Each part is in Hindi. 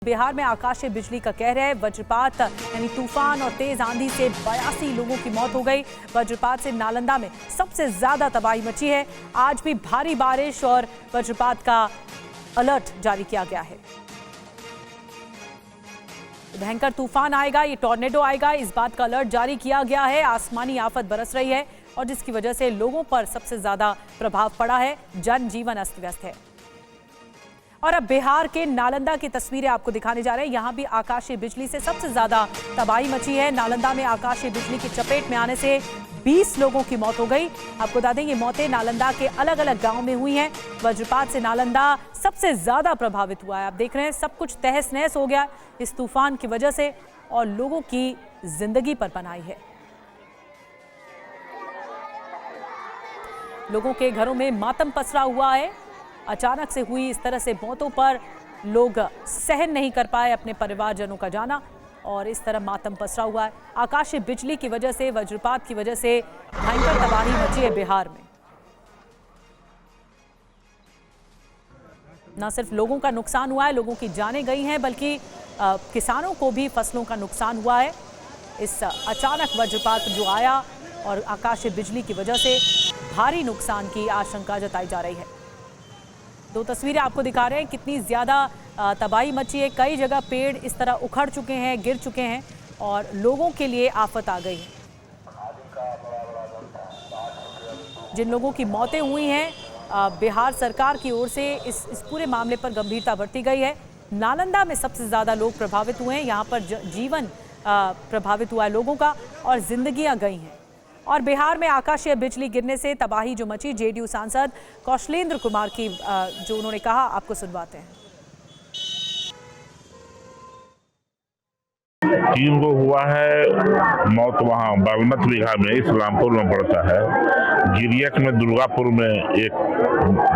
बिहार में आकाशीय बिजली का कहर है। वज्रपात यानी तूफान और तेज आंधी से 82 लोगों की मौत हो गई। वज्रपात से नालंदा में सबसे ज्यादा तबाही मची है। आज भी भारी बारिश और वज्रपात का अलर्ट जारी किया गया है। भयंकर तूफान आएगा, ये टॉर्नेडो आएगा, इस बात का अलर्ट जारी किया गया है। आसमानी आफत बरस रही है और जिसकी वजह से लोगों पर सबसे ज्यादा प्रभाव पड़ा है। जनजीवन अस्त व्यस्त है। और अब बिहार के नालंदा की तस्वीरें आपको दिखाने जा रहे हैं। यहां भी आकाशीय बिजली से सबसे ज्यादा तबाही मची है। नालंदा में आकाशीय बिजली की चपेट में आने से 20 लोगों की मौत हो गई। आपको बता दें, ये मौतें नालंदा के अलग अलग गांव में हुई हैं। वज्रपात से नालंदा सबसे ज्यादा प्रभावित हुआ है। आप देख रहे हैं, सब कुछ तहस नहस हो गया इस तूफान की वजह से और लोगों की जिंदगी पर बनाई है। लोगों के घरों में मातम पसरा हुआ है। अचानक से हुई इस तरह से मौतों पर लोग सहन नहीं कर पाए अपने परिवारजनों का जाना और इस तरह मातम पसरा हुआ है। आकाशीय बिजली की वजह से, वज्रपात की वजह से भयंकर तबाही मची है बिहार में। न सिर्फ लोगों का नुकसान हुआ है, लोगों की जानें गई हैं, बल्कि किसानों को भी फसलों का नुकसान हुआ है। इस अचानक वज्रपात जो आया और आकाशीय बिजली की वजह से भारी नुकसान की आशंका जताई जा रही है। दो तस्वीरें आपको दिखा रहे हैं, कितनी ज़्यादा तबाही मची है। कई जगह पेड़ इस तरह उखड़ चुके हैं, गिर चुके हैं और लोगों के लिए आफत आ गई है। जिन लोगों की मौतें हुई हैं, बिहार सरकार की ओर से इस पूरे मामले पर गंभीरता बरती गई है। नालंदा में सबसे ज़्यादा लोग प्रभावित हुए हैं। यहाँ पर जीवन प्रभावित हुआ है लोगों का और जिंदगियाँ गई हैं। और बिहार में आकाशीय बिजली गिरने से तबाही जो मची, जेडीयू सांसद कौशलेंद्र कुमार की जो उन्होंने कहा, आपको सुनवाते हैं। 3 को हुआ है मौत, वहाँ बागमत बिहार में इस्लामपुर में पड़ता है। गिरियक में दुर्गापुर में एक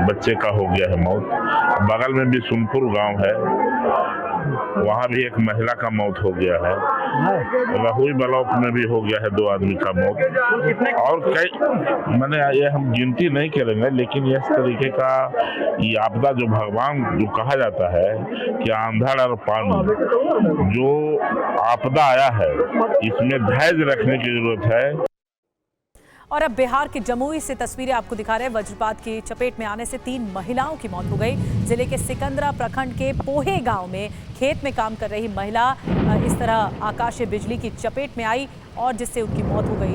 बच्चे का हो गया है मौत। बगल में भी सुनपुर गांव है, वहाँ भी एक महिला का मौत हो गया है। रहुई ब्लॉक में भी हो गया है 2 आदमी का मौत। और कई मैंने ये हम गिनती नहीं करेंगे, लेकिन इस तरीके का ये आपदा जो भगवान जो कहा जाता है कि आंधड़ और पानी जो आपदा आया है, इसमें धैर्य रखने की जरूरत है। और अब बिहार के जमुई से तस्वीरें आपको दिखा रहे हैं। वज्रपात की चपेट में आने से 3 महिलाओं की मौत हो गई। जिले के सिकंदरा प्रखंड के पोहे गांव में खेत में काम कर रही महिला इस तरह आकाशीय बिजली की चपेट में आई और जिससे उनकी मौत हो गई।